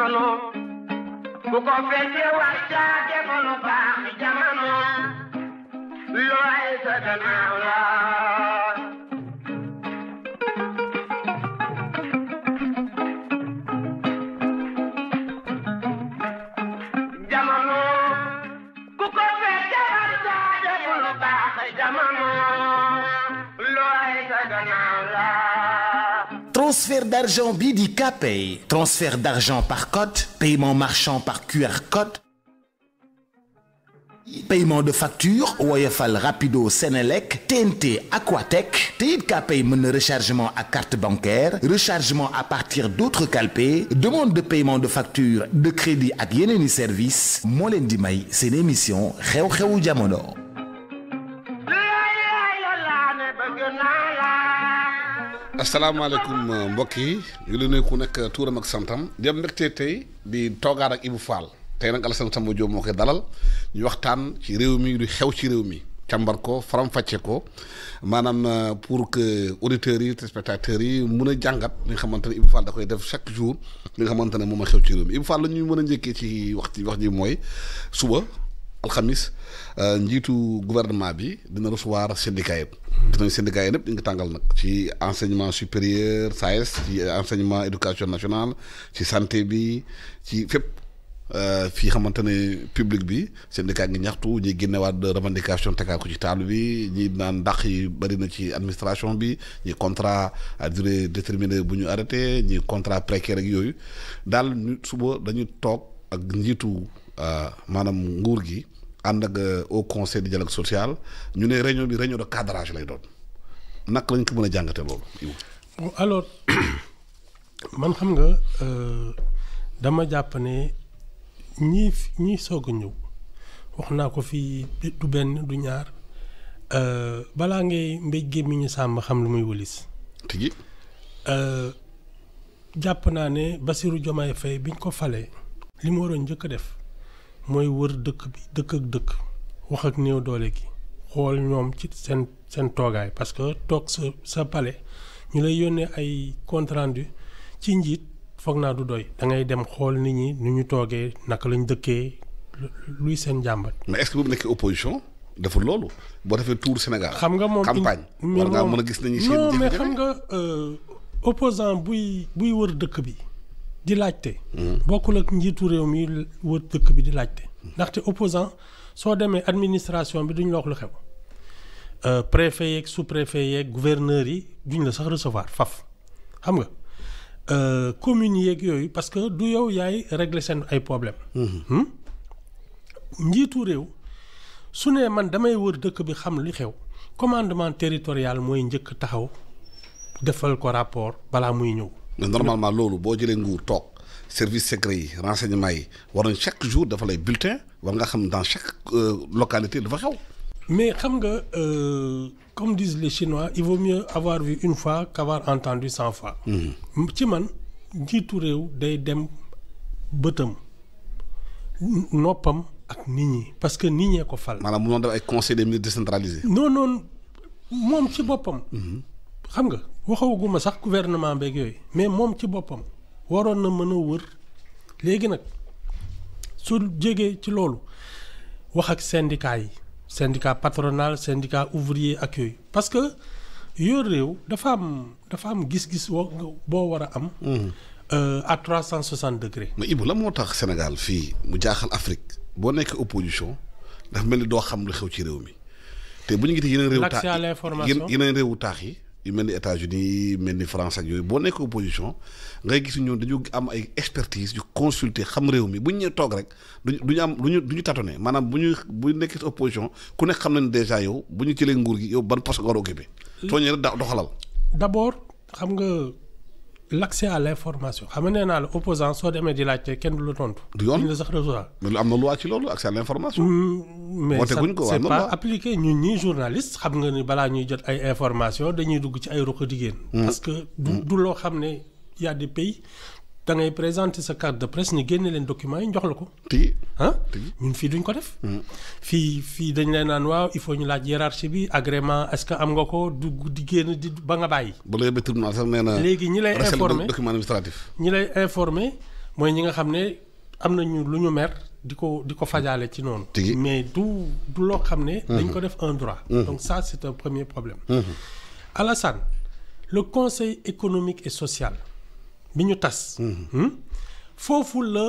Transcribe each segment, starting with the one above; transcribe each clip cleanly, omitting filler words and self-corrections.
jamono ku ko fekke war caa defalu baax jamono looy sa gannaaw la jamono ku ko fekke war caa defalu baax jamono looy sa gannaaw la. Transfert d'argent bi di Kpay. Transfert d'argent par code, paiement marchand par QR code, paiement de facture, Woyofal Rapido Senelec, TNT Aquatech, te it Kpay mën na rechargement à carte bancaire, rechargement à partir d'autres calpés, demande de paiement de facture, de crédit ak yeneeni service moo leen di may seen émission xew-xewu jamono. asalaamaaleykum mbokk yi ñu ngi nuyu ku nekk tuuram ak santam di am mbégte tey di toogaat ak Ibou Fall tey nag Alassane Samba Diop moo koy dalal ñu waxtaan ci réew mi lu xew ci réew mi càmbar ko faram-fàcce ko maanaam pour que auditeurs yi téléspectateurs yi mun a jàngat li nga xamante ne Ibou Fall da koy def chaque jour li nga xamante ne moom a xew ci réew mi Ibou Fall la ñuy mën a njëkkee ci wax ji mooy suba alxamis njiitu gouvernement bi dina recevoir syndicat yëpp. gis nañu syndicat yi ñëpp ñu ngi tàngal nag ci enseignement supérieur SAES ci enseignement éducation nationale ci santé bi ci fépp fii xamante ne public bi syndicat ngi ñaxtu ñi génnewaat revendication tegaat ko ci taalu bi ñi naan ndax yi bëri na ci administration bi ñi contrat à durée déterminée bu ñu arrêté ñi contrat précaire ak yooyu daal ñu suba dañu toog ak njiitu maanaam nguur gi ànd ak au conseil du dialogue social ñu ne réunion bi réunion de cadrage lay doon naka lañ ko mën a jàngate loolu. alors man xam nga dama jàpp ne ñii soog a ñëw wax naa ko fii du benn du ñaar balaa ngay mbéj gémmiñu sàmm xam lu muy wëlis. tigi jàpp naa ne Bassirou Diomaye Faye biñ ko falee li mu waroon njëkk a def mooy wër dëkk bi dëkk ak dëkk wax ak néew doole gi xool ñoom ci seen toogaay parce que toog sa palais ñu lay yónnee ay compte rendu ci njiit foog naa du doy da ngay dem xool nit ñi nu ñu toogee naka lañ dëkkee luy seen jàmbat. mais est-ce que bu mu nekkee opposition deful loolu boo defee tour Sénégal. xam nga moom campagne. war ngaa mën a gis nañu seen non mais xam nga opposant buy wër dëkk bi. di laajte. bokkul ak njiitu réew mi wër dëkk bi di laajte. ndaxte opposant soo demee administration bi duñ la wax lu xew. préfet yeeg sous préfet yeeg gouverneur yi duñ la sax recevoir faf xam nga communes yeeg yooyu parce que du yow yaay régler seen ay problème njiitu réew su ne man damay wër dëkk bi xam li xew commandement territorial mooy njëkk taxaw defal ko rapport balaa muy ñëw. mais normalement loolu boo jëlee nguur toog service secret yi renseignement yi war nañ chaque jour dafa lay bulletin war nga xam dans chaque localité dafa xew. mais xam nga comme disent les Chinois il vaut mieux avoir vu une fois qu'avoir entendu 100 fois. ci man njiitu réew day dem bëtam noppam ak nit ñi parce que nit ñee ko fal. maanaam mu doon def ay conseil des ministres décentralisé. non moom ci boppam. xam nga waxawuguma sax gouvernement beeg yooyu mais moom ci boppam waroon na mën a wër léegi nag su jegee ci loolu wax ak syndicat yi syndicat patronal syndicat ouvrier ak yooyu parce que yor réew dafa am gis-gis boo war a am. à 360 degrés. mais Ibou la moo tax Sénégal fii mu jaaxal Afrique boo nekk opposition dafa mel ni doo xam lu xew ci réew mi te bu ñu gisee yeneen réew. l'accès à l'information yeneen réewu taax yi. yu mel ni États-Unis mel ni France ak yooyu boo nekk opposition ngay gis ñoom dañu am ay expertise yu consulter xam réew mi bu ñu ñëwee toog rek duñu am du ñu tâtonner maanaam bu nekkee opposition ku nekk xam nañ déjà yow bu ñu jëlee nguur gi yow ban poste nga war a occupé. soo ñëwee rek doxalal. d'abord xam nga l'accès à l'information xam nga nee naa la opposant soo demee di laajte kenn du la tontu. du yoon la sax recevoir. mais lu am na loi ci loolu accès à l'information. mais ça c'est pas appliqué ñun ñii journaliste xam nga ni balaa ñuy jot ay information dañuy dugg ci ay ruq digéen parce que du loo xam ne y a des pays da ngay présenter sa carte de presse ñu génne leen documents yi ñu jox la ko. tigi ñun fii duñ ko def. fii dañ leen naan waaw il faut ñu laaj hiérarchie bi agrément est-ce que am nga ko dugg di génn di ba nga bàyyi. ba léegi tribunal sax nee na. léegi ñi lay informer document administratif. ñi lay informer mooy ñi nga xam ne am nañu lu ñu mer di ko fajaale ci noonu. mais du loo xam ne. dañ ko def un droit. donc ça c'est un premier problème. Alassane, le conseil économique et social bi ñu tas. foofu la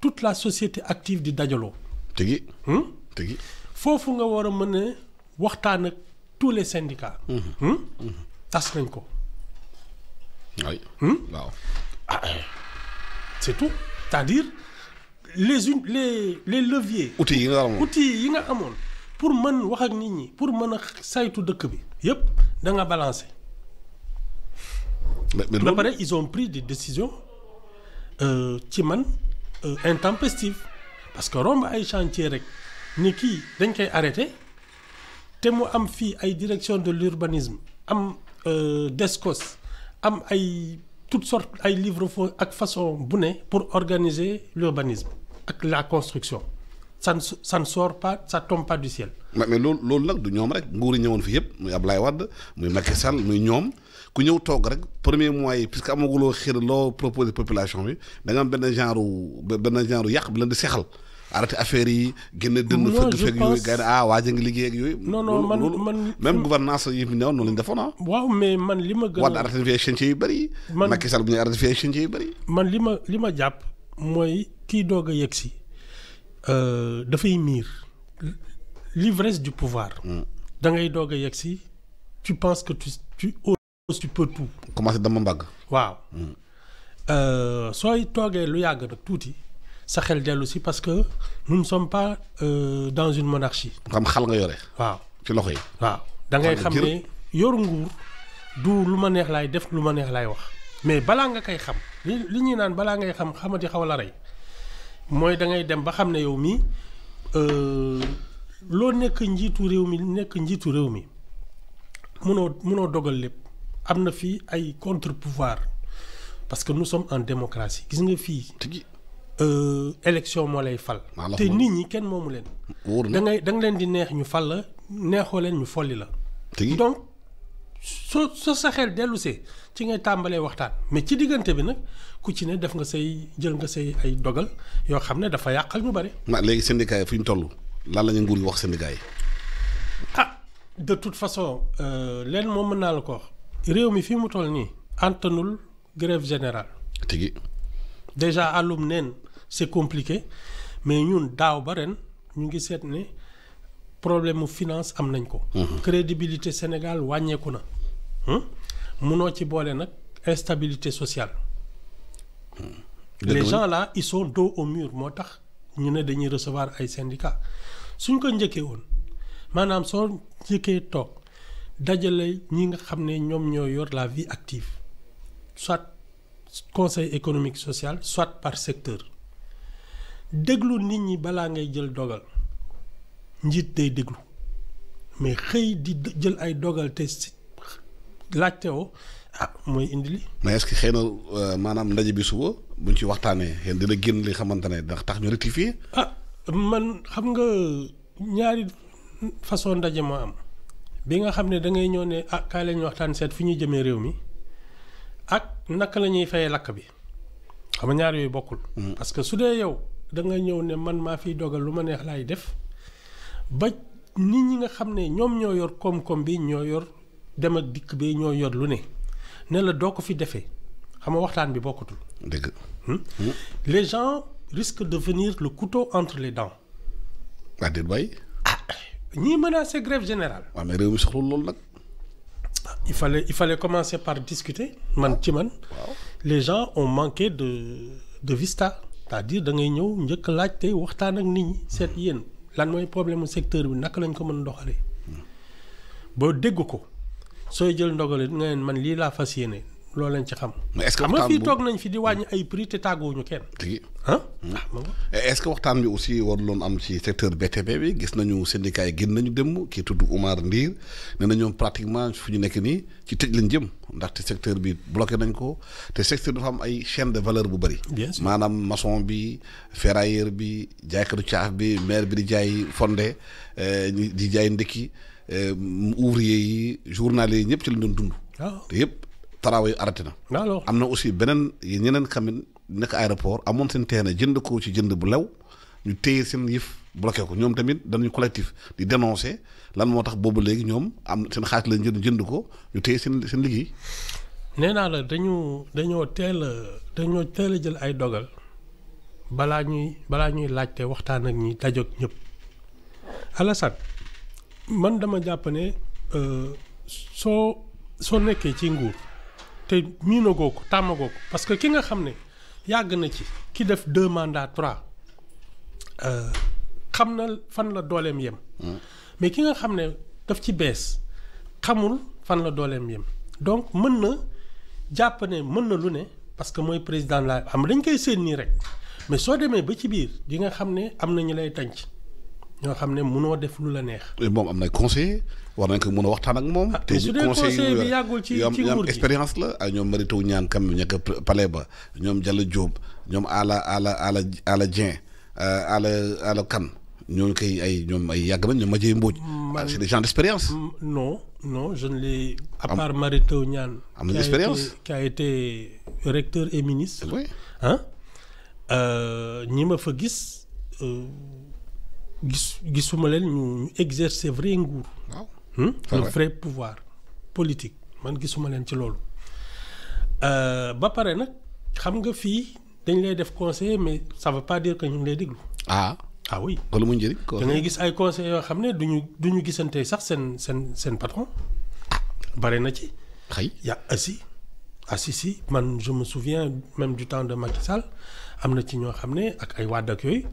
toute la société active di dajaloo. tigi. foofu nga war a mën a waxtaan ak tous les syndicats. tas nañ ko. oui. waaw. c'est tout. c'est-à-dire les leviers. outils yi nga amoon pour mën wax ak nit ñi pour mën a saytu dëkk bi yépp da nga balancer. ba pare ils ont pris des décisions ci man intempestives parce que romb ay chantier rek ni kii dañ koy arrêter te mu am fii ay direction de l'urbanisme am DSCOS am ay toutes sortes ay livre-faux ak façon bu ne pour organiser l'urbanisme ak la construction ça ne sort pas, ça tombe pas du ciel. mais loolu nag du ñoom rek nguur yi ñëwoon fi yëpp muy Ablaye Wade muy Macky Sall muy ñoom ku ñëw toog rek premier mois yi puisque amaguloo xir loo proposer population bi da nga am benn genre yàq bi leen di sexal arrêté affaire yi génne dënn fëgg fekk yooyu gars yi waa ja ngi liggéey ak yooyu. non man même gouvernance yi fi newoon noonu lañu defoon ah. waaw mais man li ma gën a. Wade arrêté fi ay chantier yu bëri. Macky Sall bu ñu arrêté fi ay chantier yu bëri. man li ma jàpp mooy kii doog a yegg si dafay miir l'ivresse du pouvoir. da ngay doog a yegg si tu penses que tu peux tout. commencé dama mbagg. waaw. sooy toogee lu yàgg nag tuuti sa xel dellu si parce que nous ne sommes pas dans une monarchie. xam xal nga yore. waaw ci loxo yi. waaw da ngay xam ne yor nguur du lu ma neex laay def lu ma neex laay wax mais balaa nga koy xam li ñuy naan balaa ngay xam xamati xaw la rey mooy da ngay dem ba xam ne yow mii loo nekk njiitu réew mi munoo dogal lépp am na fii ay contre-pouvoir parce que nous sommes en démocratie gis nga fii. élection moo lay fal. te nit ñi kenn moomu leen. da nga leen di neex ñu fal la neexoo leen ñu folli la. donc soo sa xel dellusee ci ngay tàmbalee waxtaan mais ci diggante bi nag ku ci ne def nga jël nga say ay dogal yoo xam ne dafa yàqal ñu bari. léegi syndicat yi fu ñu toll lan la ñu nguur yi wax syndicat yi. de toute façon leen moom mën naa la ko wax réew mi fi mu toll nii antanul grève générale. déjà àllum neen c'est compliqué mais ñun daaw ba ren ñu ngi seet ne problème mu finance am nañ ko. crédibilité Sénégal wàññeeku na. munoo ci boole nag instabilité sociale. les gens là ils sont dos au mur moo tax ñu ne dañuy recevoir ay syndicats suñ ko njëkkee woon maanaam soo njëkkee toog dajale ñi nga xam ne ñoom ñoo yor la vie active soit conseil économique social soit par secteur déglu nit ñi balaa ngay jël dogal njiit day déglu mais xëy di jël ay dogal te laajte woo mooy indi li. mais est-ce que xëy na maanaam ndaje bi suba buñ ci waxtaanee xëy na dina génn li xamante ne ndax tax ñu rectifier. man xam nga ñaari façon ndaje moo am bi nga xam ne da ngay ñëw ne kaay la ñu waxtaan seet fi ñuy jëmee réew mi ak naka la ñuy fayee lakk bi xam nga ñaar yooyu bokkul. parce que su dee yow da nga ñëw ne man maa fiy dogal lu ma neex laay def ba nit ñi nga xam ne ñoom ñoo yor koom-koom bi ñoo yor dem ak dikk bi ñoo yor lu ne la doo ko fi defee xam nga waxtaan bi bokkutul. dëgg. les gens risquent de devenir le couteau entre les dents. waa déet waay. ñii menacé grève générale. waaw mais réew mi soxla loolu nag. il fallait commencer par discuter man. Les gens ont manqué de vista. c'est-à-dire da ngay ñëw njëkk laajte waxtaan ak nit ñi seet yéen lan mooy problème mu secteur bi naka lañ ko mën a doxalee. boo dégg ko sooy jël ndogal nga leen man lii laa fas yéene loolu lañ ci xam. mais est-ce que waxtaan fii toog nañ fi di wàññi ay prix te tàgguwuñu kenn. est-ce que waxtaan bi aussi war loon am ci secteur BTP bi gis nañu syndicat yi génn nañu dem kii tudd Oumar Ndir nee na ñoom pratiquement fu ñu nekk nii ci tëj lañ jëm ndaxte secteur bi bloqué nañ ko te secteur dafa am ay chaîne de valeur bu bëri. maanaam maçon bi ferrailleur bi jaaykatu caaf bi maire bi di jaay fonde di jaay ndekki ouvrier yi journalier yi ñëpp ci lañ doon dund. te yëpp travail arrêté na. am na aussi beneen ñeneen xam nekk aéroport amoon seen terrain jënd ko ci jënd bu lew ñu téye seen yëf bloqué ko ñoom tamit dañuy collectif di dénoncer lan moo tax boobu léegi ñoom am seen xaalis lañ jënd ko ñu téye seen liggéey. nee naa la dañoo teel a jël ay dogal balaa ñuy laajte waxtaan ak ñi dajoog ñëpp. Alassane man dama jàpp ne soo nekkee ci nguur te miinagoo ko tàmmagoo ko parce que ki nga xam ne yàgg na ci ki def 2 mandats 3 xam na fan la dooleem yem. mais ki nga xam ne daf ci bees xamul fan la dooleem yem donc mën na jàpp ne mën na lu ne parce que mooy président la am dañ koy séen nii rek mais soo demee ba ci biir di nga xam ne am na ñu lay tànc ñoo xam ne mënoo def lu la neex. moom am na conseiller war nañ ko mën a waxtaan ak moom. te su dee conseiller bi yàggul ci nguur gi expérience la ay ñoom Mary Teuw Niane kam ñekk palais ba ñoom Diallo Diop ñoom Ala Dieng Ala Kane ñooñu koy ay ñoom ay yàgg nañ ñoom Madiaye Mbodj. c'est des gens d'expérience. non je ne l'ai. à part Mary Teuw Niane. am nañu expérience qui a été recteur et ministre. oui ñi ma fa gis. gisuma leen ñu exercer vrai nguur. waaw un vrai pouvoir politique man gisuma leen ci loolu. ba pare nag xam nga fii dañ lay def conseiller mais ça veut pas dire que ñu ngi lay déglu. ah oui. loolu mu njëriñ. da ngay gis ay conseillers yoo xam ne duñu gisante sax seen patron. bare na ci. xëy si man je me souviens même du temps de Macky Sall am na ci ñoo xam ne ak ay Wade ak yooyu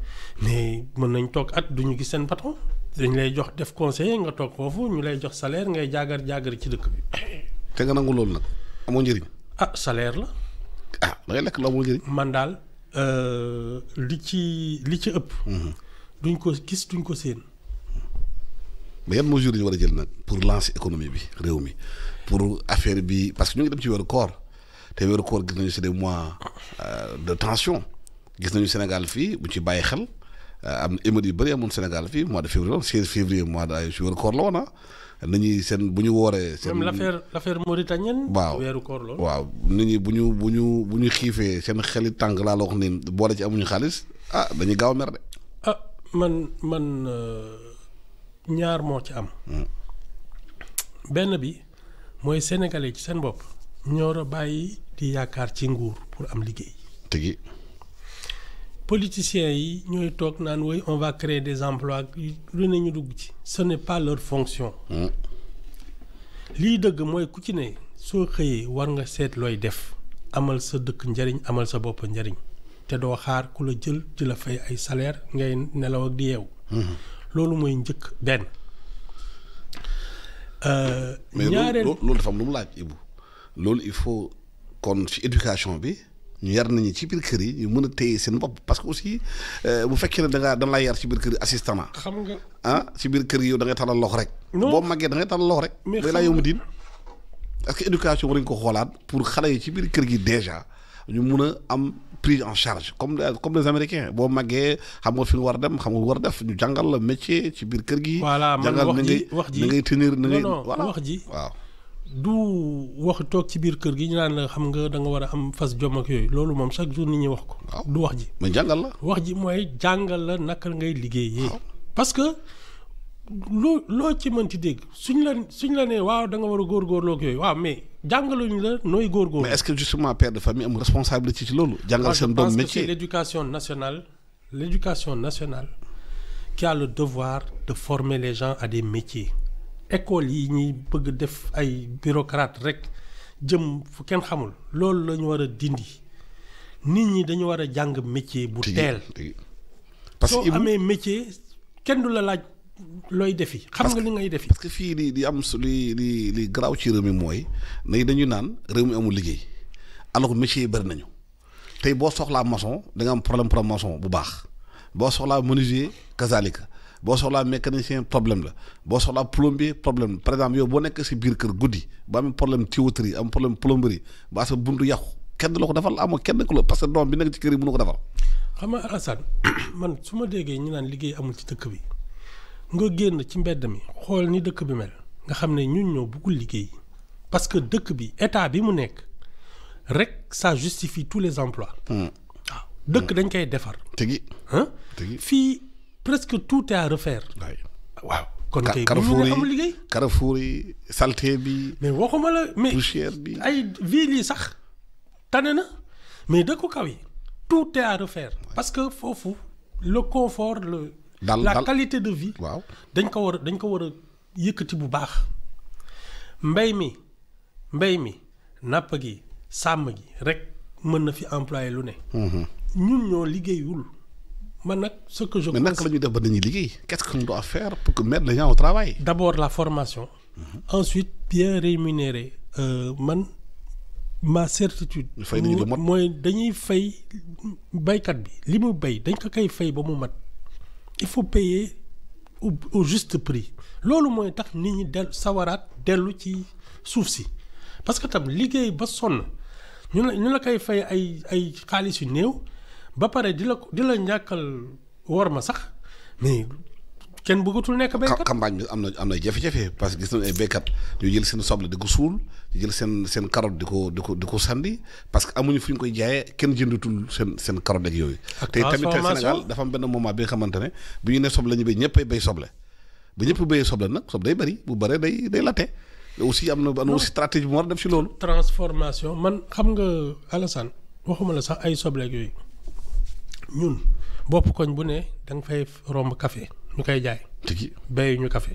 mais mën nañ toog at duñu gis seen patron dañ lay jox def conseiller nga toog foofu ñu lay jox salaire ngay jaagar ci dëkk bi. te nga nangu loolu nag amoo njëriñ. salaire la. da ngay lekk la amoo njëriñ. man daal li ci ëpp. duñ ko gis duñ ko séen. mais yan mesures yi ñu war a jël nag pour lancer économie bi réew mi pour affaire bi parce que ñu ngi dem ci weeru koor te weeru koor gis nañu c'est des mois de tension gis nañu Sénégal fii bu ci bàyyi xel am na émeutes yu bëri amoon Sénégal fii mois de février 16 février mois de ci weeru koor la woon nit ñi seen bu ñu wooree. seen même l'affaire mauritanienne. waaw weeru koor la waaw nit ñi bu ñu xiifee seen xeli tàng laa la wax ni boole ci amuñu xaalis dañuy gaaw a mer de. man ñaar moo ci am. benn bi mooy sénégalais ci seen bopp ñoo war a bàyyi di yaakaar ci nguur pour am liggéey. tigi politiciens yi ñooy toog naan woy on va créer des emplois lu ne ñu dugg ci. ce n'est pas leur fonction. lii dëgg mooy ku ci ne soo xëyee war nga seet looy def amal sa dëkk njariñ amal sa bopp njariñ te doo xaar ku la jël di la fay ay salaire ngay nelaw ak di yeewu. loolu mooy njëkk benn. ñaareel mais loolu dafa am lu mu laaj Ibou loolu il faut kon ci éducation bi ñu yar nañu ci biir kër yi ñu mën a téye seen bopp parce que aussi bu fekkee ne da lay yar ci biir kër yi assistant xam nga ci biir kër yi yow da ngay talal loxo rek. non boo màggee da ngay talal loxo rek. mais day laa yomb diin est-ce que éducation war nañu ko xoolaat pour xale yi ci biir kër gi déjà ñu mun a am prise en charge comme les Américains boo màggee xam nga fi nga war a dem xam nga war a def ñu jàngal la métier ci biir kër gi. voilà man wax ji na ngay tenir na ngay. voilà wax ji waaw. du wax toog ci biir kër gi ñu naan la xam nga da nga war a am fas jom ak yooyu loolu moom chaque jour nit ñi wax ko. du wax ji. mais jàngal la. wax ji mooy jàngal la naka ngay liggéeyee. parce que loo ci mënti dégg suñ la nee waaw da nga war a góorgóorloo ak yooyu waaw mais jàngaluñ la nooy góorgóorlu. mais est-ce que justement père de famille am responsabilité ci loolu. jàngal seen doom métier. c'est l'éducation nationale qui a le devoir de former les gens à des métiers. école yi ñuy bëgg def ay bureaucrate rek jëm fu kenn xamul loolu la ñu war a dindi nit ñi dañu war a jàng métier bu teel. parce que soo amee métier kenn du la laaj looy defi xam nga li ngay defi. parce que fii di am li garaaw ci réew mi mooy nay dañu naan réew mi amul liggéey alors que métier yi bëri nañu tey boo soxlaa maçon da nga am problème pour maçon bu baax boo soxlaa menuisier kazalika boo soxlaa mécanicien problème la boo soxlaa plombier problème par exemple yow boo nekk si biir kër guddi ba am problème tuyauterie am problème plomberie ba sa buntu yàqu kenn du la ko defal amoo kenn ku la parce que doom bi nekk ci kër yi mënu ko defal. xam nga Alassane man su ma déggee ñu naan liggéey amul ci dëkk bi nga génn ci mbedd mi xool ni dëkk bi mel nga xam ne ñun ñoo bëggul liggéey parce que dëkk bi état bi mu nekk rek ça justifie tous les emplois. dëkk dañ koy defar. tegi ah tegi fii presque tout est à refaire. waaw kon kay Carrefour ñu amul liggéey. Carrefour yi saleté bi. mais waxuma la mais poussière bi. ay villes yi sax tane na mais dëkku kaw yi tout est à refaire parce que foofu le confort la qualité de vie. waaw dañ ko war a yëkkati bu baax. mbay mi napp gi sàmm gi rek mën na fi employé lu ne. ñun ñoo liggéeyul man nag ce que je. mais naka la ñuy def ba dañuy liggéey qu'est-ce qu'on doit faire pour que mettre les gens au travail. D'abord la formation. Ensuite bien rémunérer man ma certitude. mooy dañuy fay baykat bi li mu bay dañ ko koy fay ba mu mat il faut payer au juste prix loolu mooy tax nit ñi dellu ci suuf si parce que tam liggéey ba sonn ñu la koy fay ay xaalis yu néew ba pare di la ñàkkal wor ma sax mais kenn bëggatul nekk béykat. campagne bi am na jafe-jafe parce que gis nañu ay béykat ñu jël seen soble di ko suul di jël seen carotte di ko sandi parce que amuñu fu ñu koy jaayee kenn jëndatul seen carotte ak yooyu. te tamit Sénégal dafa am benn moment bi nga xamante ne bu ñu nee soble la ñu béy ñëpp ay béy soble bu ñëpp béyee soble nag soble day bëri bu bëree day latte aussi am na aussi stratégie bu mu war a def ci loolu. transformation man xam nga Alassane waxuma la sax ay soble ak yooyu ñun bopp koñ bu ne da nga fay romb café ñu koy jaay. tigi béyu ñu café.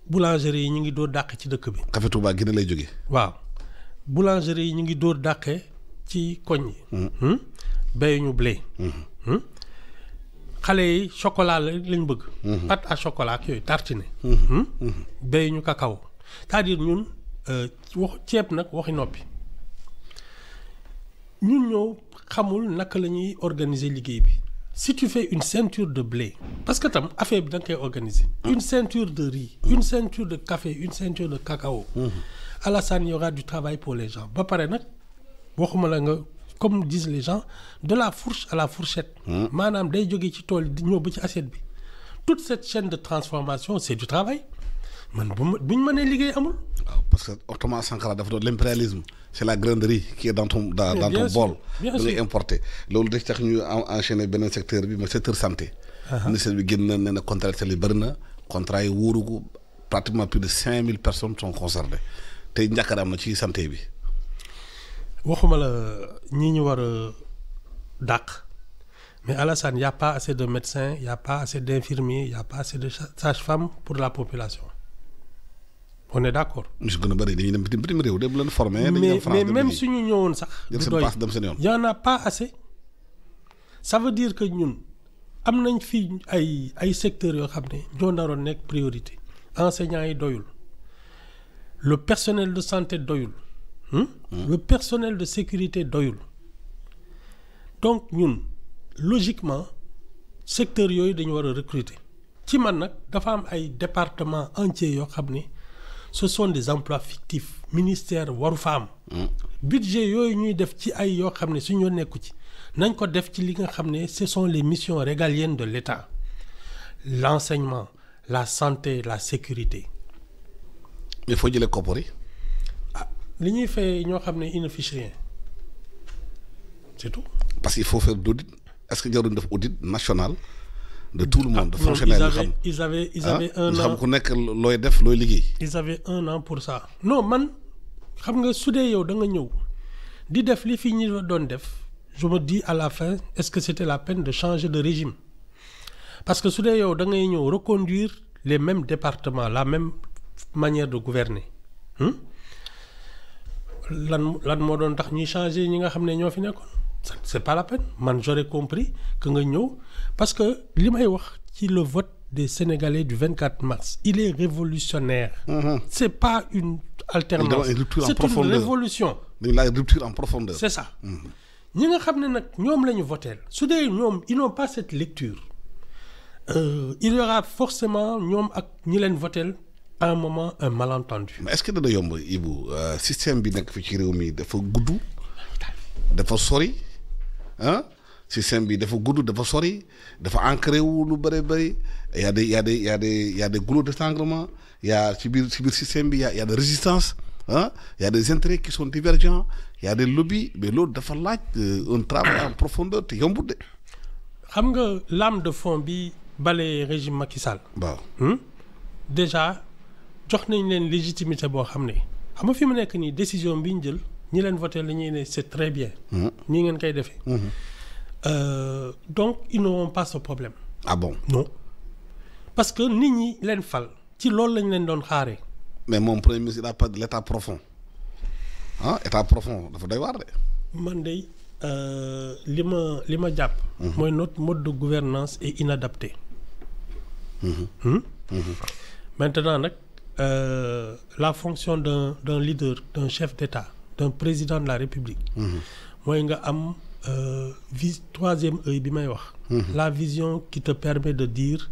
boulangerie yi ñu ngi dóor dàq ci dëkk bi. café Touba Guinée lay jógee. waaw boulangerie yi ñu ngi dóor dàqee ci koñ yi. béyu ñu blé. xale yi chocolat lañ bëgg. pâte à chocolat ak yooyu tartine. béyu ñu cacao c'est-à-dire ñun wax ceeb nag waxi noppi ñun ñoo xamul naka la ñuy organiser liggéey bi. Si tu fais une ceinture de blé parce que tam affaire bi da nga koy organiser. une ceinture de riz. une ceinture de café une ceinture de cacao. Alassane, il y aura du travail pour les gens ba pare nag waxuma la nga comme disent les gens de la fourche à la fourchette. maanaam day jógee ci tool di ñëw ba ci assiette bi. toute cette chaîne de transformation c'est du travail man bu ñu mënee liggéey amul. waaw parce que Thomas Sankara dafa doon l'impérialisme c'est la grainerie qui est dans ton bol. da ngay importer loolu day tax ñu enchaîner beneen secteur bi mooy secteur santé. ministère bi génn na nee na contractuels yi bëri na contrat yi wóorugu pratiquement plus de 5000 personnes sont concernées tey njàkkare am na ci santé bi. waxuma la ñi ñu war a dàq mais Alassane y a pas assez de médecins y a pas assez d'infirmiers y a pas assez de sages-femmes pour la population. On est d'accord. ñu si gën a bëri dañuy dem bitim réew dem leen former. mais même suñu ñëwoon sax. jël seen passe dem seen yoon. y en a pas assez. ça veut dire que ñun am nañ fii ay secteurs yoo xam ne ñoo naroon nekk priorité. enseignants yi doyul. le personnel de santé doyul. le personnel de sécurité doyul. donc ñun logiquement secteurs yooyu dañu war a recruter. ci man nag dafa am ay départements entiers yoo xam ne. ce sont des emplois fictifs ministère waru fa am. budget yooyu ñuy def ci ay yoo xam ne suñu nekku ci nañ ko def ci li nga xam ne ce sont les missions régaliennes de l'État l'enseignement la santé la sécurité. mais foo jëlee koppar yi. li ñuy fay ñoo xam ne ils ne fichent rien c'est tout. parce qu'il faut faire d'audit est-ce que jaruñ def audit national. de tout le monde de fonctionnaire ils avaient un an xam ku nekk looy def looy liggéey. ils avaient un an pour ça. non man xam nga su dee yow da nga ñëw di def li fi ñu doon def je me dis à la fin est-ce que c'était la peine de changer de régime parce que su dee yow da ngay ñëw reconduire les mêmes départements la même manière de gouverner lan moo doon tax ñuy changer ñi nga xam ne ñoo fi nekkoon. c'est pas la peine man j'aurais compris que nga ñëw parce que li may wax ci le vote des Sénégalais du 24 mars il est révolutionnaire. C'est pas une alternance c'est une révolution. dañu laaj rupture en profondeur. c'est ça. ñi nga xam ne nag ñoom la ñu voteel su dee ñoom ils n'ont pas cette lecture il y aura forcément ñoom ak ñi leen voteel à un moment un malentendu. mais est-ce que dana yomb Ibou système bi nekk fi ci réew mi dafa gudd dafa sori système bi dafa gudd dafa sori dafa ancré wu lu bëri bëri y a des goulots d'étranglement y a ci biir système bi y a de résistance y a des intérêts qui sont divergents, il y a des lobbies, mais l'autre dafa laaj un travail en profondeur te yombut de. xam nga lame de fond bi bale régime Macky Sall. waaw. déjà jox nañ leen légitimité boo xam ne xam nga fi mu nekk nii décision bi ñu jël ñi leen voté la ñuy ne c'est très bien. nii ngeen koy defee. Donc ils n'auront pas ce problème. Ah bon? Non. Parce que nit ñi leen fal ci loolu lañ leen doon xaaree. Mais mon premier ministre il a pas de l'état profond état profond dafa doy waar de. man de li ma jàpp. mooy notre mode de gouvernance est inadapté. Maintenant nag la fonction d'un leader, d'un chef d'État, d'un président de la République. mooy nga am troisième œil bi may wax. La vision qui te permet de dire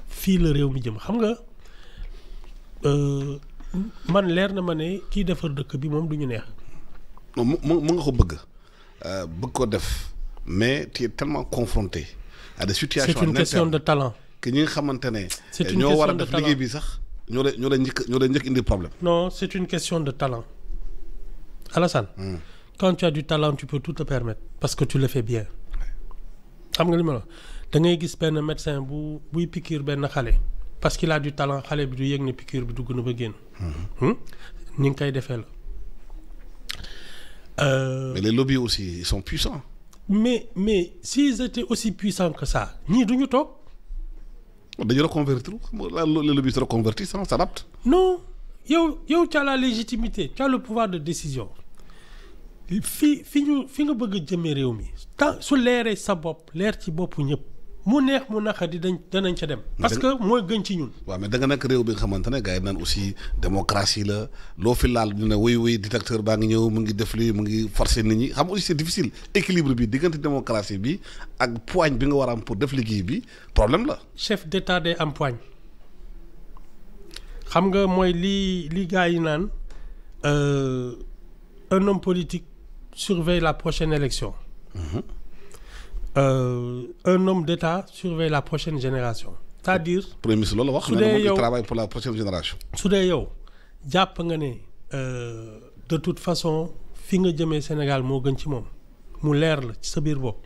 fii la réew mi jëm xam nga man leer na ma ne kii defar dëkk bi moom du ñu neex. non mu nga ko bëgg ko def mais tu es tellement confronté à des situations. C'est une question de talent. que ñi nga xamante ne. C'est une ñoo war a question de def liggéey bi sax ñoo lay njëkk indi problème. Non, c'est une question de talent. Alassane. Quand tu as du talent tu peux tout te permettre parce que tu le fais bien. xam nga li ma la da ngay gis benn médecin buy piqûre benn xale parce qu'il a du talent xale bi du yëg ne piqûre bi dugg na ba génn. ni nga koy defee la. Mais les lobbies aussi ils sont puissants. mais s'ils étaient aussi puissants que ça ñii duñu toog. dañu reconvertir les lobbies se reconvertissent s'adaptent. Non yow tu as la légitimité tu as le pouvoir de décision fi nga bëgg a jëmee réew mi tant su leeree sa bopp leer ci boppu ñëpp mu neex mu naqadi danañ ca dem. parce que mooy gën ci ñun. waaw mais da nga nekk réew bi nga xamante ne gars yi naan aussi démocratie la loo fi laal ñu ne wuy dictateur baa ngi ñëw mu ngi def lii mu ngi forcer nit ñi xam aussi c'est difficile équilibre bi diggante démocratie bi ak poigne bi nga war a am pour def liggéey bi problème la. chef d'état day am poigne xam nga mooy li gars yi naan un homme politique surveille la prochaine élection. Un homme d'État surveille la prochaine génération. C'est-à-dire. Premier ministre loolu wax. su dee yow il travaille pour la prochaine génération. su dee yow jàpp nga ne de toute façon fi nga jëmee Sénégal moo gën ci moom mu leer la ci sa biir bopp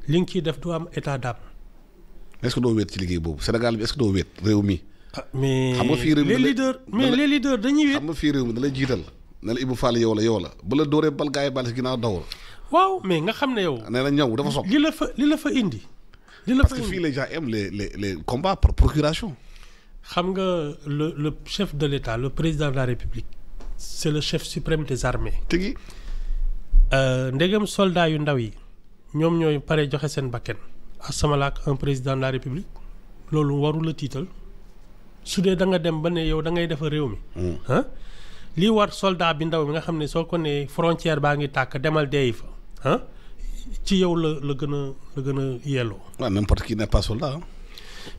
li nga ciy def du am état d'âme. est-ce que doo wéet ci liggéey boobu Sénégal bi est-ce que doo wéet réew mi. mais xam nga fii réew mi les leaders dañuy wéet. xam nga fii réew mi da lay jiital ne la Ibou Fall yow la ba la dóoree bal gaa yi bal si ginnaaw dawul. waaw mais nga xam ne yow. nee na ñëw dafa soog. li la fa indi. parce que fii les gens aiment les combats par procuration. xam nga le chef de l'État le président de la République c'est le chef suprême des armées. tigi. ndegam soldats yu ndaw yi ñoom ñooy pare joxe seen bakken asamalaak un président de la République loolu warul la tiital su dee da nga dem ba ne yow da ngay defar réew mi. lii war soldat bi ndaw bi nga xam ne soo ko ne frontière baa ngi tàkk demal deeyi fa ci yow la gën a yelloo. waaw n'importe qui n'est pas soldat.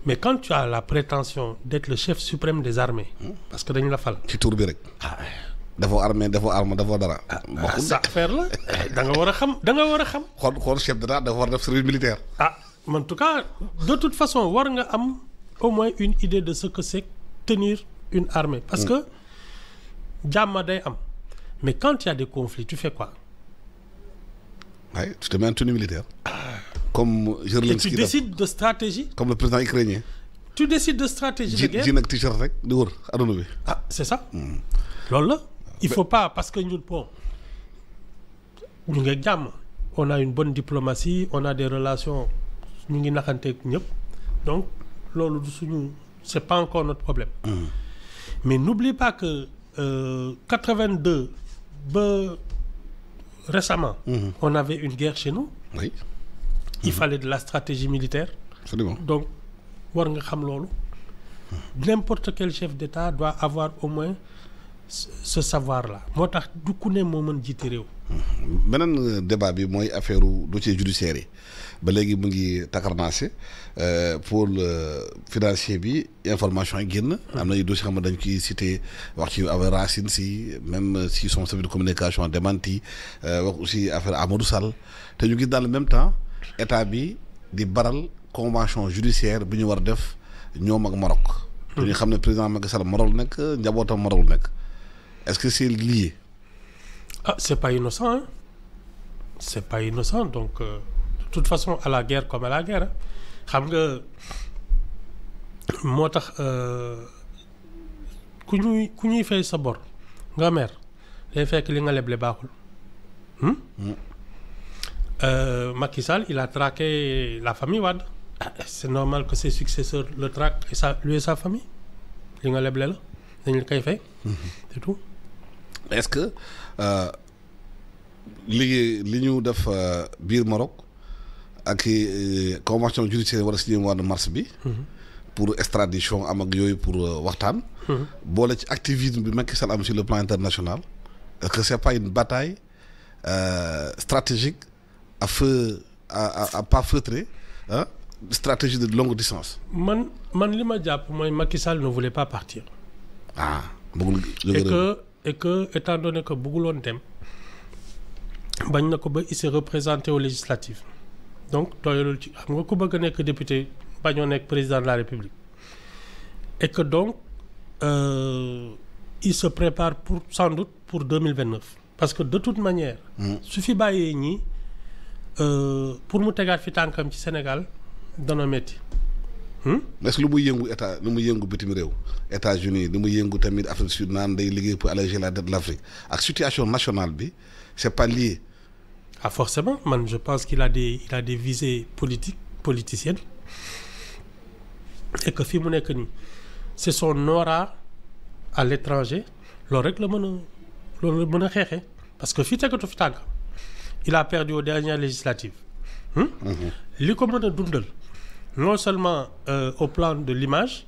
Mais quand tu as la prétention d'être le chef suprême des armées. parce que dañu la fal. ci tur bi rek. dafoo armée dafoo arme dafoo dara. sa affaire la da nga war a xam. xool chef d'état dafa war def service militaire. En tout cas de toute façon war nga am au moins une idée de ce que c'est tenir une armée. parce que jàmm day am mais quand il y a des conflits tu fais quoi. Oui, tu te mets en tenue militaire. Comme Zelensky. Et tu décides de stratégie. Comme le président ukrainien. Tu décides de stratégie de guerre. Jean ak t-shirt rek di wër aduna bi. C'est ça. loolu la il faut pas parce que ñun bon ñu ngi jàmm on a une bonne diplomatie on a des relations ñu ngi naxanteeg ñëpp donc loolu du suñu c'est pas encore notre problème. Mais n'oublie pas que 82 ba récemment. On avait une guerre chez nous. Oui. Il fallait de la stratégie militaire. Absolument. Donc war nga xam loolu. N'importe quel chef d'État doit avoir au moins ce savoir-là. moo tax du ku ne moo mën jiite réew. beneen débat bi mooy affaire dossier judiciaire yi ba léegi mu ngi takarnaase pour le financier bi information yi génn. am na ay dossiers xam ne dañ ciy cité wax ci affaire Racine Sy même si son service de communication démenti wax aussi affaire Amadou Sall te ñu gis dans le même temps état bi di baral convention judiciaire bi ñu war a def ñoom ak Maroc. te ñu xam ne président Macky Sall Maroc nekk njabootam Maroc nekk est-ce que c'est lié? Ah, c'est pas innocent, hein. C'est pas innocent, donc de toute façon à la guerre comme à la guerre xam nga moo tax ku ñuy fay sa bor nga mer day fekk li nga leble baaxul. Macky Sall il a traqué la famille Wade. Ah, c'est normal que ses successeurs le traquent lui et sa famille li nga leble la dañ la koy fay. C'est tout. Est-ce que li ñu def biir Maroc ak convention judiciaire war a signé mois de mars bi. pour extradition am ak yooyu pour waxtaan. boole ci activisme bi Macky Sall am sur le plan international. est-ce que c'est pas une bataille stratégique à feu à pas feutrer hein, stratégie de longue distance. man li ma jàpp mooy Macky Sall ne voulait pas partir. ah bëggul et que étant donné que bëgguloon dem bañ na ko ba il s'est représenté aux législatives donc doyalul ci xam nga ku bëgg a nekk député bañoo nekk président de la République et que donc il se prépare pour sans doute pour 2029 parce que de toute manière su fi bàyyee ñi pour mu tegaat fi tànkam ci Sénégal dana metti. est-ce que lu muy yëngu état lu muy yëngu bitim réew États-Unis lu muy yëngu tamit Afrique du Sud naan day liggéey pour alléger la dette de l'Afrique ak situation nationale bi c'est pas lié. Ah forcément man je pense qu'il a des visées politiciennes et que fi mu nekk nii c'est son aura à l'étranger loolu rek la mën a xeexee parce que fii tegatu fi tànk il a perdu aux dernières législatives. li ko mën a dundal non seulement au plan de l'image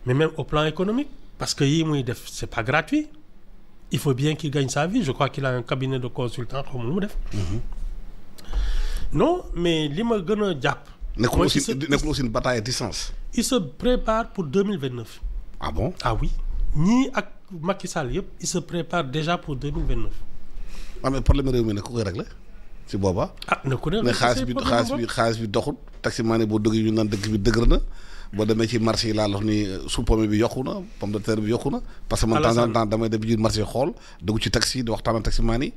mais même au plan économique parce que yii muy def c'est pas gratuit. Il faut bien qu'il gagne sa vie. Je crois qu'il a un cabinet de consultants comme lu mu def. Non mais li ma gën a jàpp. nekkul aussi une bataille à distance. Il se prépare pour 2029. Ah bon? Ah oui ñii ak Macky Sall yëpp il se prépare déjà pour 2029. ah mais problème réew mi nag ku koy régler si booba. ah na ku ne mais xaalis bi doxul taximaane boo dëgg ñu naan dëkk bi dëgër na. boo demee ci marché yi laa wax ni sous-pomme bi yokku na pomme de terre bi yokku na. parce que man temps en temps damay dem biir marché xool dugg ci taxi di waxtaan ak taximaan yi.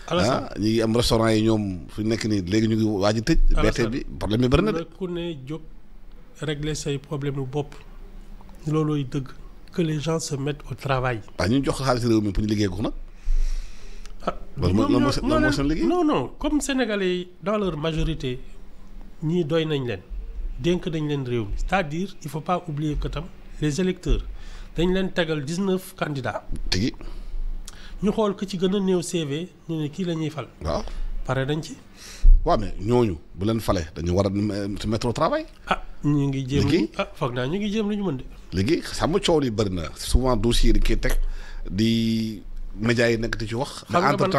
Alassane ñi ngi am restaurant yi ñoom fi nekk nii léegi ñu ngi waaj a tëj. BT bi problème bi bëri na de. ku ne jóg régler say problème mu bopp loolooy dëgg que les gens se mettent au travail. waaw ñu jox xaalis réew mi pour ñu liggéey ko nag. ah loolu moo seen liggéey. non comme sénégalais yi dans leur majorité ñii doy nañ leen. dénk dañ leen réew mi c'est-à-dire il faut pas oublier que tam les électeurs dañ leen tegal 19 candidats. tigi ñu xool ko ci gën a néew CV ñu ne kii la ñuy fal. waaw pare dañ ci. waaw mais ñooñu bu leen fale dañu war a se mettre au travail. ah ñu ngi jéem foog naa ñu ngi jéem lu ñu mën de. léegi xam nga coow li bëri na souvent dossier dañ koy teg di médias yi nekk di ci wax. xam nga entre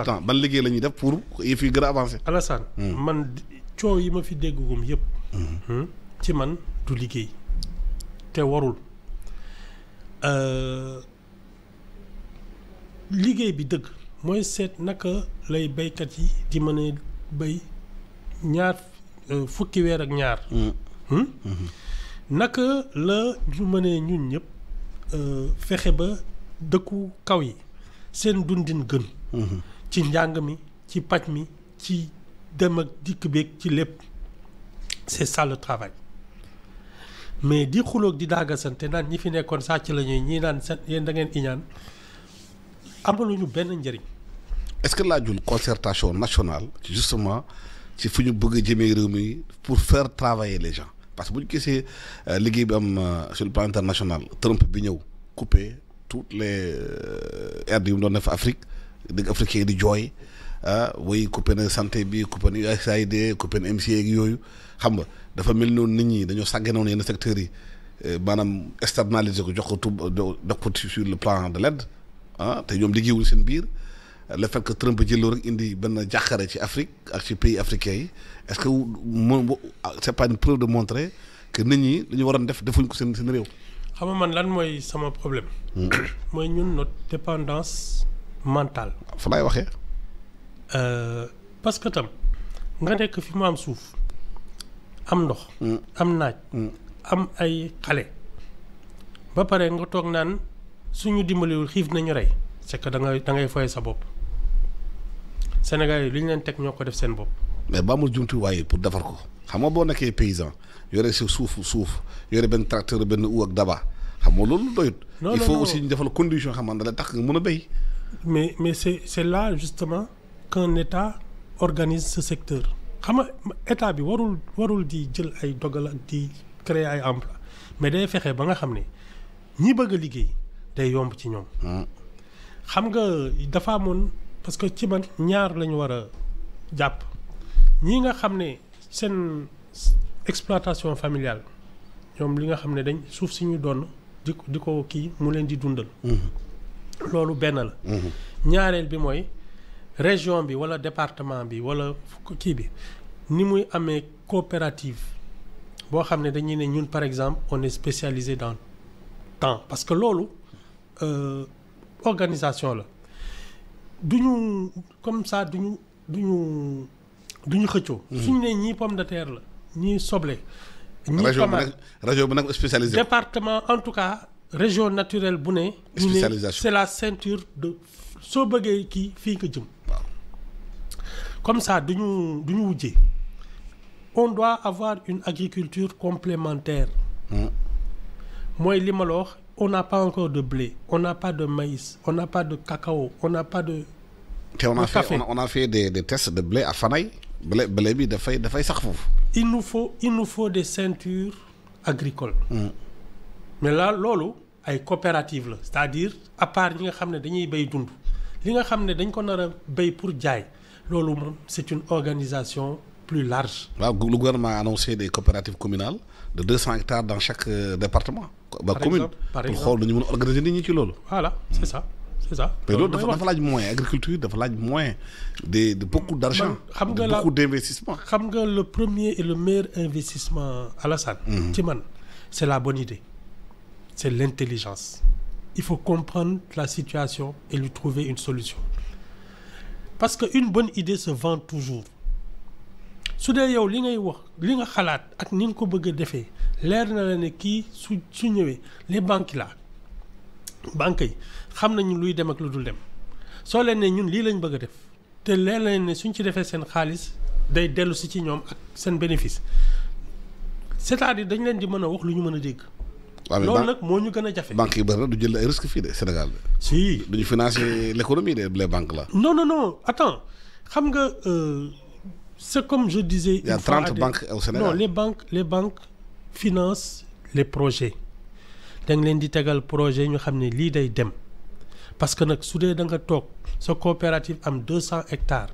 temps ban liggéey la ñuy def pour yëf yi gën a avancer. Alassane man coow yi ma fi déggum yëpp. ci man du liggéey te warul liggéey bi dëgg mooy seet naka lay baykat yi di mën a bay ñaar fukki weer ak ñaar. naka la ñu mënee ñun ñëpp fexe ba dëkku kaw yi seen dundin gën. ci njàng mi ci paj mi ci dem ak dikk beeg ci lépp. C'est ça le travail mais di xuloog di daagasante naan ñi fi nekkoon sàcc la ñuy ñii naan seen yéen da ngeen iñaan amaluñu benn njëriñ. Est-ce que laajul concertation nationale justement ci fu ñu bëgg a jëmee réew mi pour faire travailler les gens parce que bu ñu gisee liggéey bi am sur le plan international Trump bi ñëw couper toutes les aides yu mu doon def Afrique dëgg africain di jooy way coupé na santé bi coupé na USAID coupé na MCA ak yooyu xam nga dafa mel noonu nit ñi dañoo sàgganoon yenn secteurs yi maanaam externaliser ko jox ko sur le plan de l'aide te ñoom liggéeyul seen biir le fait que Trump jëloo rek indi benn jàqare ci Afrique ak ci pays africains yi est-ce que moom c'est pas une preuve de montrer que nit ñi li ñu waroon def defuñ ko seen réew. xam nga man lan mooy sama problème. mooy ñun notre dépendance mentale. fa laay waxee. parce que tam nga nekk fi mu am suuf am ndox. am naaj. am ay xale. ba pare nga toog naan suñu dimbaliwul xiif nañu rey c'est que da ngay foye sa bopp Sénégal yi li ñu leen teg ñoo ko def seen bopp. mais ba amul jumtuwaay pour defar ko xam nga boo nekkee paysan yore si suuf yore benn tracteur benn u ak daba xam nga loolu doyut. il faut aussi ñu defal condition xam nga da tax nga mën a béy. mais c'est là justement qu'un État organise ce secteur xam nga État bi warul di jël ay dogal ak di créer ay emploi mais day fexe ba nga xam ne ñi bëgg a liggéey day yomb ci ñoom. xam nga dafa amoon parce que ci man ñaar la ñu war a jàpp ñi nga xam ne seen exploitation familiale ñoom li nga xam ne dañ suuf si ñu doon di ko kii mu leen di dundal. loolu benn la. ñaareel bi mooy région bi wala département bi wala kii bi ni muy amee coopérative boo xam ne dañuy ne ñun par exemple on est spécialisé dans temps parce que loolu organisation la duñu comme ça duñu xëccoo. suñu ne ñii pomme de terre la ñii soble. ñii tomate région bi nag spécialisé. département en tout cas région naturelle bu ne. spécialisation c'est la ceinture de soo bëggee kii fii nga jëm. waaw comme ça duñu wujjee on doit avoir une agriculture complémentaire. mooy li ma la wax on n'a pas encore de blé on n'a pas de maïs on n'a pas de cacao on n'a pas de. te on a fait des tests de blé à Fanaye blé bi dafay sax foofu. il nous faut des ceintures agricoles. mais là loolu ay coopératives la c'est-à-dire à part ñi nga xam ne dañuy béy dund li nga xam ne dañ ko nar a béy pour jaay loolu moom c'est une organisation plus large. waaw le gouvernement a annoncé des coopératives communales de 200 hectares dans chaque département. commune pour xool nu ñu mën a organiser nit ñi ci loolu. voilà c'est ça. mais loolu dafa laaj moyen agriculture dafa laaj moyen de beaucoup d'argent. xam nga beaucoup d'investissement. xam nga le premier et le meilleur investissement Alassane. ci man c'est la bonne idée. c'est l'intelligence. Il faut comprendre la situation et lui trouver une solution. Parce qu'une bonne idée se vend toujours. su dee yow li ngay wax li nga xalaat ak ni nga ko bëgg a defee leer na la ne kii su ñëwee les banques yi xam nañu luy dem ak lu dul dem soo leen ne ñun lii lañ bëgg a def te leer na ne suñ ci defee seen xaalis day dellu si ci ñoom ak seen bénéfice c'est-à-dire dañ leen di mën a wax lu ñu mën a dégg. loolu nag moo ñu gën a jafe. banques yi bëri na du jël ay risques fii de Sénégal. si duñu financer l'économie de les banques là. non attends xam nga c'est comme je disais. Il y a 30 banques au Sénégal. non les banques financent les projets dañ leen di tegal projet ñu xam ne lii day dem parce que nag su dee da nga toog sa coopérative am 200 hectares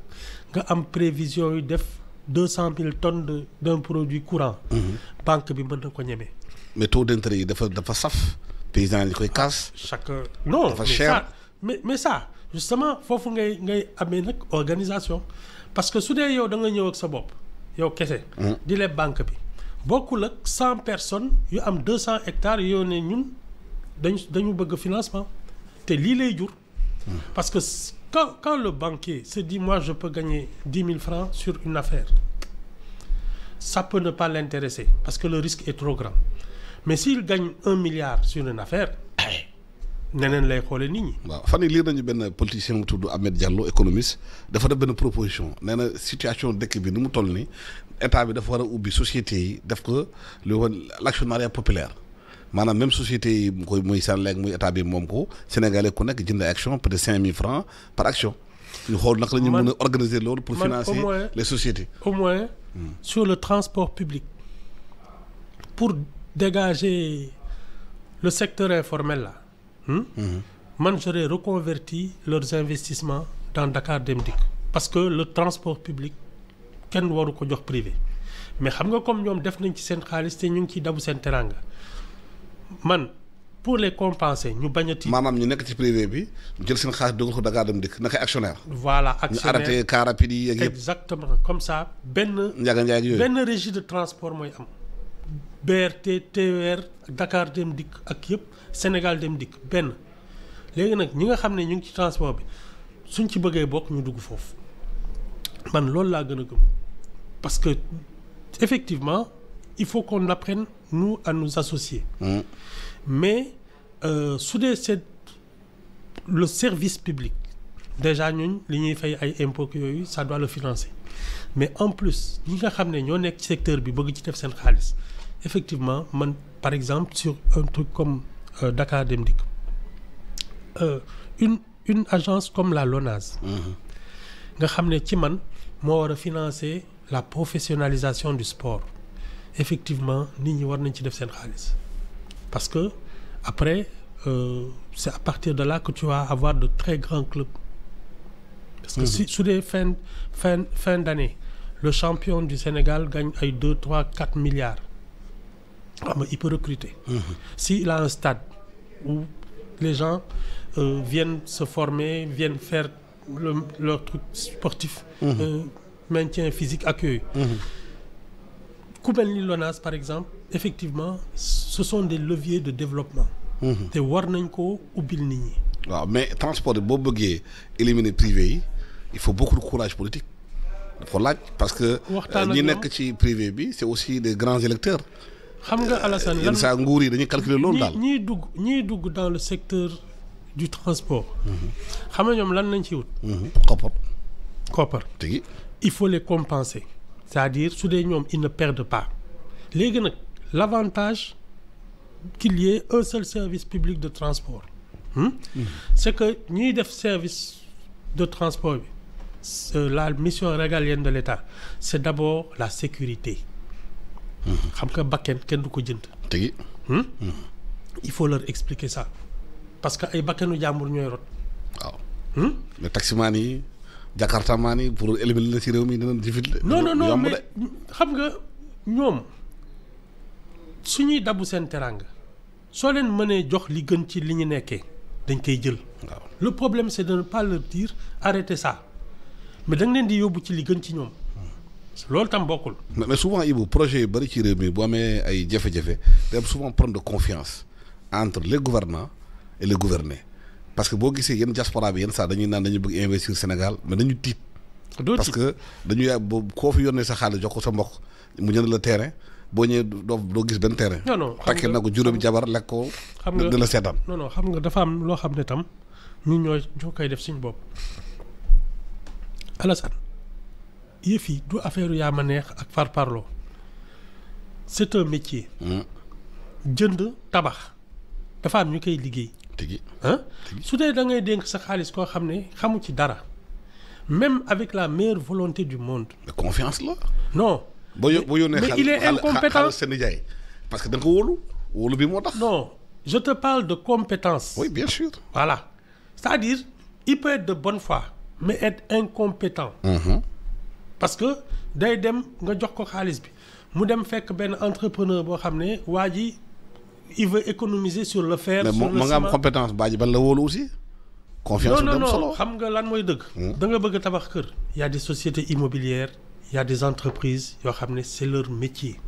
nga am prévision yu def 200 000 tonnes d'un produit courant. banque bi mën na ko ñeme. mais taux d'intérêt yi dafa saf paysans yi koy casse. non dafa cher mais ça justement foofu ngay amee nag organisation parce que su dee yow da nga ñëw ak sa bopp yow kese. di leb banque bi bokkul ak 100 personnes yu am 200 hectares yoo ne ñun dañu bëgg financement te lii lay jur. parce que quand le banquier se dit moi je peux gagner 10 000 francs sur une affaire ça peut ne pas l'intéresser parce que le risque est trop grand. mais s'il gagne 1 milliard sur une affaire neneen lay xoolee nit ñi. waaw fan yii lire nañu benn politicien mu tudd Ahmed Diallo économiste dafa def benn proposition nee na situation dëkk bi ni mu toll nii état bi dafa war a ubbi sociétés yi def ko lu woon l'actionnariat populaire maanaam même sociétés yi mu koy muy Senelec muy état bi moom ko Sénégalais ku nekk jënd action peut-être 5 000 francs par action ñu xool naka la ñu mën a organiser loolu pour financer les sociétés. au moins sur le transport public pour dégager le secteur informel là. man j'aurais reconverti leurs investissements dans Dakar Dem Dikk parce que le transport public kenn waru ko jox privé mais xam nga comme ñoom def nañ ci seen xaalis te ñu ngi ciy dabu seen teranga man pour les compenser ñu bañati. maanaam ñu nekk ci privé bi jël seen xaalis dugal ko Dakar Dem Dikk naka actionnaire. voilà actionnaire ñu arrêté car rapide yi ak yëpp. exactement comme ça benn. Ndiaga Ndiaye ak yooyu benn régie de transport mooy am. BRT TER Dakar Dem Dikk ak yëpp Sénégal Dem Dikk benn léegi nag ñi nga xam ne ñu ngi ci transport bi suñ ci bëggee bokk ñu dugg foofu man loolu laa gën a gëm parce que effectivement il faut qu'on apprenne nous à nous associer. mais su dee c'est le service public déjà ñun li ñuy fay ay impôts yooyu ça doit le financer mais en plus ñi nga xam ne ñoo nekk ci secteur bi bëgg ci def seen xaalis effectivement man par exemple sur un truc comme Dakar Dem Dikk une agence comme la LONASE nga xam ne ci man moo war a financer la professionnalisation du sport effectivement nit ñi war nañ ci def seen xaalis parce que après c'est à partir de là que tu vas avoir de très grands clubs parce que si su dee fin d'année le champion du Sénégal gagne ay 2, 3, 4 milliards xam nga il peut recruter s'il a un stade où les gens viennent se former viennent faire leur truc sportif maintien physique ak yooyu ku mel ni LONASE par exemple effectivement ce sont des leviers de développement te war nañ ko ubbil nit ñi waaw mais transport boo bëggee éliminer privé yi il faut beaucoup de courage politique dafa laaj parce que ñi nekk ci privé bi c'est aussi des grands électeurs xam nga Alassane yenn saa nguur yi dañuy calculer loolu daal ñiy dugg dans le secteur du transport xam nga ñoom lan lañ ci wut koppar tigi il faut les compenser c'est-à-dire su dee ñoom ils ne perdent pas léegi nag l'avantage qu'il y ait un seul service public de transport c'est que ñuy def service de transport bi la mission régalienne de l'État c'est d'abord la sécurité xam nga bakken kenn du ko jënd tigi il faut leur expliquer ça parce que ay bakkenu jàmbur ñooy rot waaw mais taximaan yi jakartamaan yi pour éliminer la ci réew mi dina difficile non mais xam nga ñoom suñuy dabu seen teranga soo leen mënee jox li gën ci li ñu nekkee dañ koy jël waaw le problème c'est de ne pas leur dire arrêtez ça mais da nga leen di yóbbu ci li gën ci ñoom loolu tam bokkul mais souvent Ibou projet yu bëri ci réew mi bu amee ay jafe-jafe day am souvent problème de confiance entre les gouvernants et les gouvernés parce que boo gisee yenn diaspora bi yenn saa dañuy naan dañu bëgg investir Sénégal mais dañu tiit parce que dañuy koo fi yónnee sa xaalis jox ko sa mbokk mu jënd la terrain boo ñëwee doo gis benn terrain non takkee na ko juróomi jabar lekk ko xam nga di la seetaan non xam nga dafa am loo xam ne tam ñun ñoo koy def suñu bopp Alassane yëf yi du affaire yaa ma neex ak farparloo c'est un métier jënd tabax dafa am ñu koy liggéey tigi su dee da ngay dénk sa xaalis koo xam ne xamu ci dara même avec la meilleure volonté du monde mais confiance la non boo yónnee mais il est incompétent seen nijaay parce que da nga ko wóolu bi moo tax non je te parle de compétence oui bien sûr voilà c'est-à-dire il peut être de bonne foi mais être incompétent parce que day dem nga jox ko xaalis bi mu dem fekk benn entrepreneur boo xam ne waa ji il veut économiser sur le fer. mais sur le ma nga am ciment. compétence baa ji ban la wóolu aussi. confiance non dem solo xam nga lan mooy dëgg. da nga bëgg a tabax kër. Il y a des sociétés immobilières il y a des entreprises yoo xam ne c'est leur métier.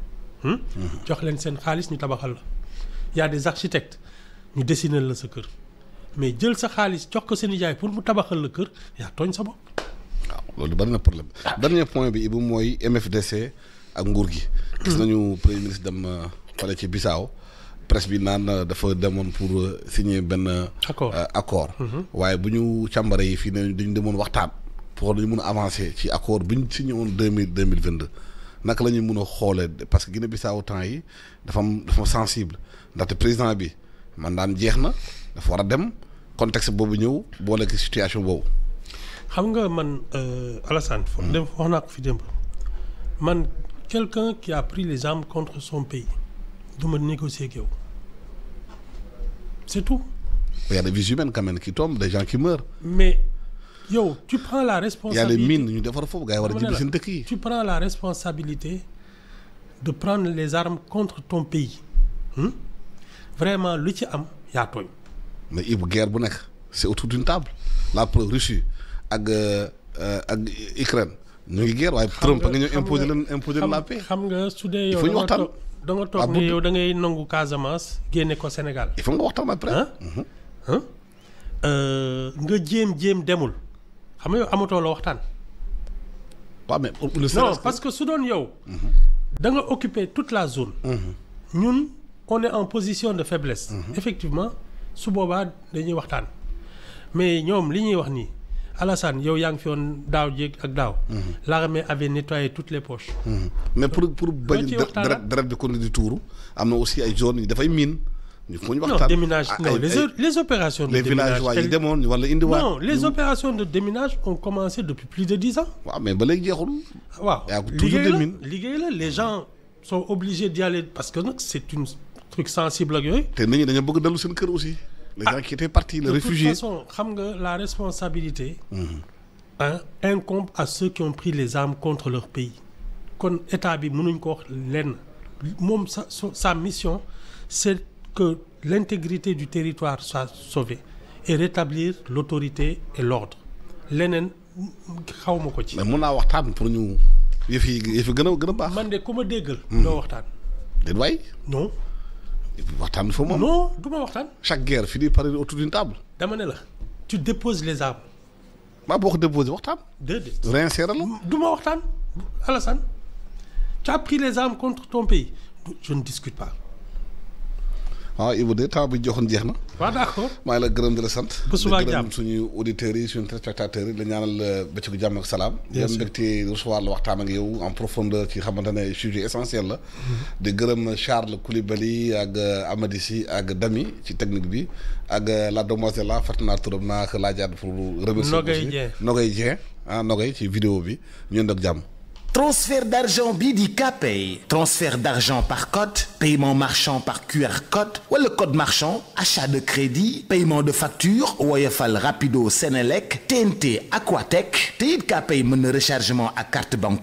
jox leen seen xaalis ñu tabaxal la. Il y a des architectes ñu dessiner la sa kër mais jël sa xaalis jox ko seen nijaay pour mu tabaxal la kër yaa tooñ sa bopp. waaw loolu bari na problème. dernier point bi Ibou mooy MFDC ak nguur gi. gis nañu premier ministre dem fale ci Bissau presse bi naan dafa demoon pour signer benn accord waaye bu ñu càmbare yi fii ne dañu demoon waxtaan pour dañu mun a avancer ci accord bi ñu signé woon 2022 naka la ñuy mun a xoolee parce que Guinée Bissau temps yi dafa sensible ndaxte président bi man daan jeex na dafa war a dem contexte boobu ñëw boole ko situation boobu. xam nga man Alassane. dem wax naa ko fi démb man quelqu'un qui a pris les armes contre son pays du ma négocier ak yow c'est tout. Il y a des vies humaines quand même qui tombent des gens qui meurent. mais yow tu prends la responsabilité. Il y a les mines ñu defar foofu gars yi war a jënd seen dëkk yi. tu prends la responsabilité de prendre les armes contre ton pays vraiment lu ci am yaa tooñ. mais Ibou guerre bu nekk c'est autour d'une table la preuve Russie ak Ukraine ñu ngi guerre waaye Trump nga ñëw imposer leen la paix. xam nga su dee yow il faut ñu waxtaan da nga toog ne yow da ngay nangu Casamance génne ko Sénégal. il faut nga waxtaan après. nga jéem demul xam nga yow amatoo la waxtaan. waaw mais non parce que su doon yow. da nga occuper toute la zone. ñun on est en position de faiblesse. Effectivement su boobaa dañuy waxtaan mais ñoom li ñuy wax nii Alassane yow yaa ngi fi woon daaw jéeg ak daaw. l'armée avait nettoyé toutes les poches. mais pour bañ deret bi kon di tuuru am na aussi ay zones yi dafay miin. ñu waxtaan non déminage non les opérations de déminage yi demoon wala indiwaat. non les opérations de déminage ont commencé depuis plus de 10 ans. waaw mais ba léegi jeexul. waaw liggéey la les gens sont obligés d'y aller parce que nag c'est une truc sensible ak yooyu. te nit ñi dañoo bëgg dellu seen kër aussi. les gens qui étaient partis les réfugiés. de toute façon xam nga la responsabilité. incombe à ceux qui ont pris les armes contre leur pays. kon état bi mënuñ ko wax lenn moom sa mission c'est que l'intégrité du territoire soit sauvée et rétablir l'autorité et l'ordre leneen xawma ko ci. mais mun naa waxtaan pour ñu yëf yi gën a baax. man de ku ma déggal. doo waxtaan. déet waay. non. waxtaan fa moom. non du ma waxtaan. chaque guerre finit par autour d'une table. dama ne la tu déposes les armes. maa boo ko déposé waxtaan. déedéet. réinsérer la. du ma waxtaan Alassane tu as pris les armes contre ton pays je ne discute pas. waaw Ibou de temps bi joxoon jeex na. waaw d'accord. maa ngi la gërëm di la sant. ba suba ak di jàmm gërëm suñu auditeurs yi suñu téléspectateurs yi la ñaanal bëccëgu jàmm ak salaam. bien sûr di mbégte recevoir la waxtaan ak yow en profondeur ci xamante ne sujet essentiel la. di gërëm Charles Coulibaly ak Amady Sy ak Dami ci technique bi ak la demoiselle la Fatina Touram naa ko laajaat pour remercier aussi Nogay Dieng Nogay ci vidéo bi ñun ak jàmm. Transfert d'argent Bidi Capay. Transfert d'argent par code, paiement marchand par QR code ou le code marchand, achat de crédit, paiement de facture, Woyofal Rapido Senelec, TNT Aquatech, Teid Capay mène rechargement à carte bancaire.